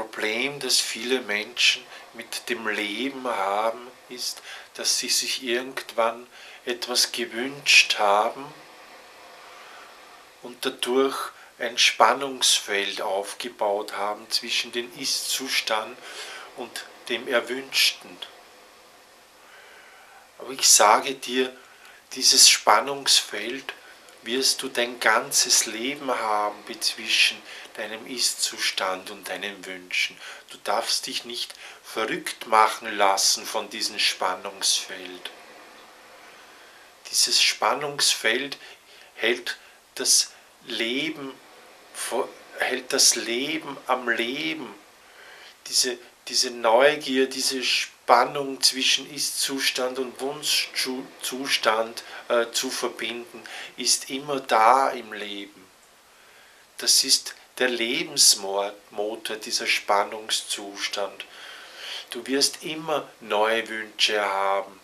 Problem, das viele Menschen mit dem Leben haben, ist, dass sie sich irgendwann etwas gewünscht haben und dadurch ein Spannungsfeld aufgebaut haben zwischen dem Ist-Zustand und dem Erwünschten. Aber ich sage dir, dieses Spannungsfeld wirst du dein ganzes Leben haben zwischen deinem Ist-Zustand und deinen Wünschen. Du darfst dich nicht verrückt machen lassen von diesem Spannungsfeld. Dieses Spannungsfeld hält das Leben am Leben. Diese Neugier, diese Spannung zwischen Ist-Zustand und Wunschzustand zu verbinden, ist immer da im Leben. Das ist der Lebensmotor, dieser Spannungszustand. Du wirst immer neue Wünsche haben.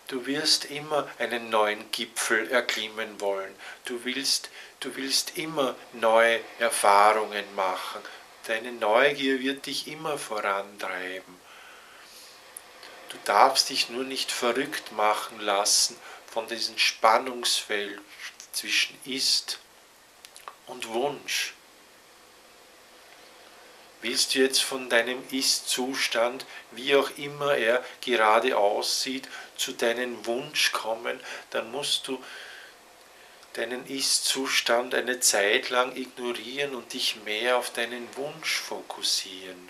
Du wirst immer einen neuen Gipfel erklimmen wollen. Du willst immer neue Erfahrungen machen. Deine Neugier wird dich immer vorantreiben. Du darfst dich nur nicht verrückt machen lassen von diesem Spannungsfeld zwischen Ist und Wunsch. Willst du jetzt von deinem Ist-Zustand, wie auch immer er gerade aussieht, zu deinem Wunsch kommen, dann musst du deinen Ist-Zustand eine Zeit lang ignorieren und dich mehr auf deinen Wunsch fokussieren.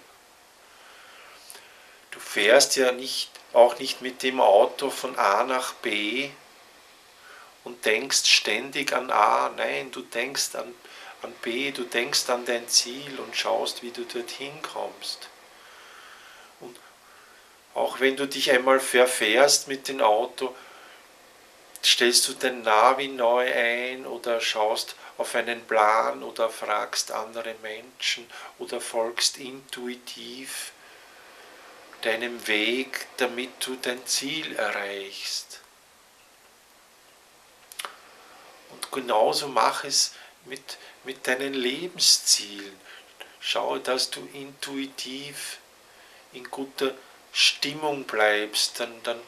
Du fährst ja auch nicht mit dem Auto von A nach B und denkst ständig an A. Nein, du denkst an B, du denkst an dein Ziel und schaust, wie du dorthin kommst. Und auch wenn du dich einmal verfährst mit dem Auto, stellst du dein Navi neu ein oder schaust auf einen Plan oder fragst andere Menschen oder folgst intuitiv deinem Weg, damit du dein Ziel erreichst. Und genauso mach es mit deinen Lebenszielen. Schau, dass du intuitiv in guter Stimmung bleibst, dann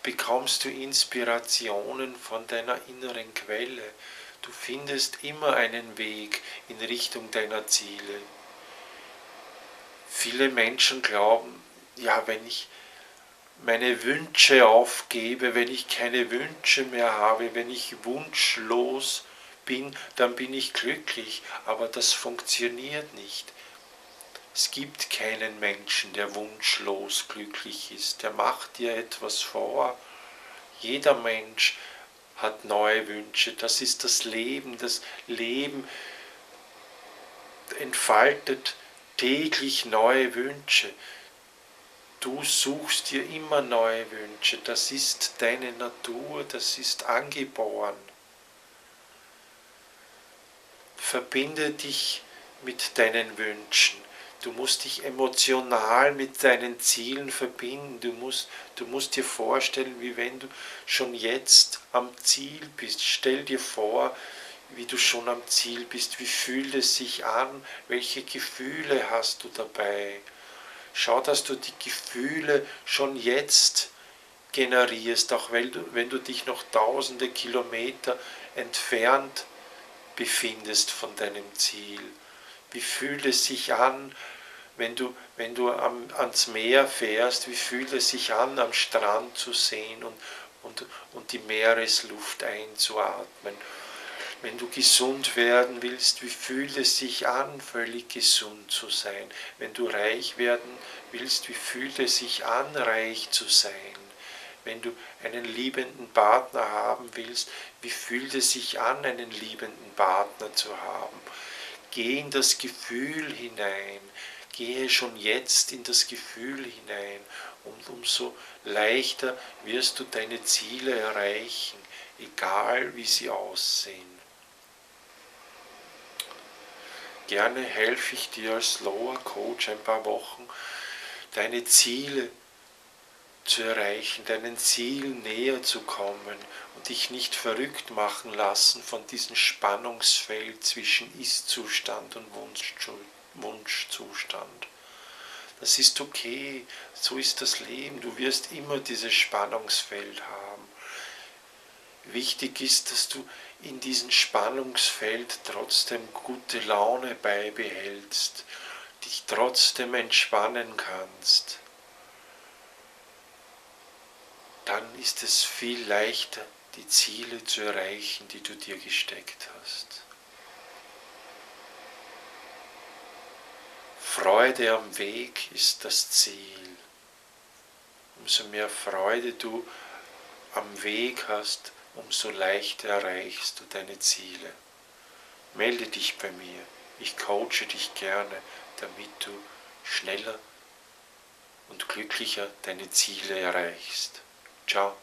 bekommst du Inspirationen von deiner inneren Quelle. Du findest immer einen Weg in Richtung deiner Ziele. Viele Menschen glauben, ja, wenn ich meine Wünsche aufgebe, wenn ich keine Wünsche mehr habe, wenn ich wunschlos bin, dann bin ich glücklich. Aber das funktioniert nicht. Es gibt keinen Menschen, der wunschlos glücklich ist. Der macht dir etwas vor. Jeder Mensch hat neue Wünsche. Das ist das Leben. Das Leben entfaltet täglich neue Wünsche. Du suchst dir immer neue Wünsche. Das ist deine Natur. Das ist angeboren. Verbinde dich mit deinen Wünschen. Du musst dich emotional mit deinen Zielen verbinden. Du musst dir vorstellen, wie wenn du schon jetzt am Ziel bist. Stell dir vor, wie du schon am Ziel bist. Wie fühlt es sich an? Welche Gefühle hast du dabei? Schau, dass du die Gefühle schon jetzt generierst, auch wenn du dich noch tausende Kilometer entfernt befindest von deinem Ziel. Wie fühlt es sich an, wenn du ans Meer fährst? Wie fühlt es sich an, am Strand zu sehen und die Meeresluft einzuatmen? Wenn du gesund werden willst, wie fühlt es sich an, völlig gesund zu sein? Wenn du reich werden willst, wie fühlt es sich an, reich zu sein? Wenn du einen liebenden Partner haben willst, wie fühlt es sich an, einen liebenden Partner zu haben? Geh in das Gefühl hinein, gehe schon jetzt in das Gefühl hinein und umso leichter wirst du deine Ziele erreichen, egal wie sie aussehen. Gerne helfe ich dir als Lower Coach ein paar Wochen, deine Ziele zu erreichen, deinen Zielen näher zu kommen und dich nicht verrückt machen lassen von diesem Spannungsfeld zwischen Ist-Zustand und Wunschzustand. Das ist okay, so ist das Leben, du wirst immer dieses Spannungsfeld haben. Wichtig ist, dass du in diesem Spannungsfeld trotzdem gute Laune beibehältst, dich trotzdem entspannen kannst. Dann ist es viel leichter, die Ziele zu erreichen, die du dir gesteckt hast. Freude am Weg ist das Ziel. Umso mehr Freude du am Weg hast, umso leichter erreichst du deine Ziele. Melde dich bei mir, ich coache dich gerne, damit du schneller und glücklicher deine Ziele erreichst. Ciao.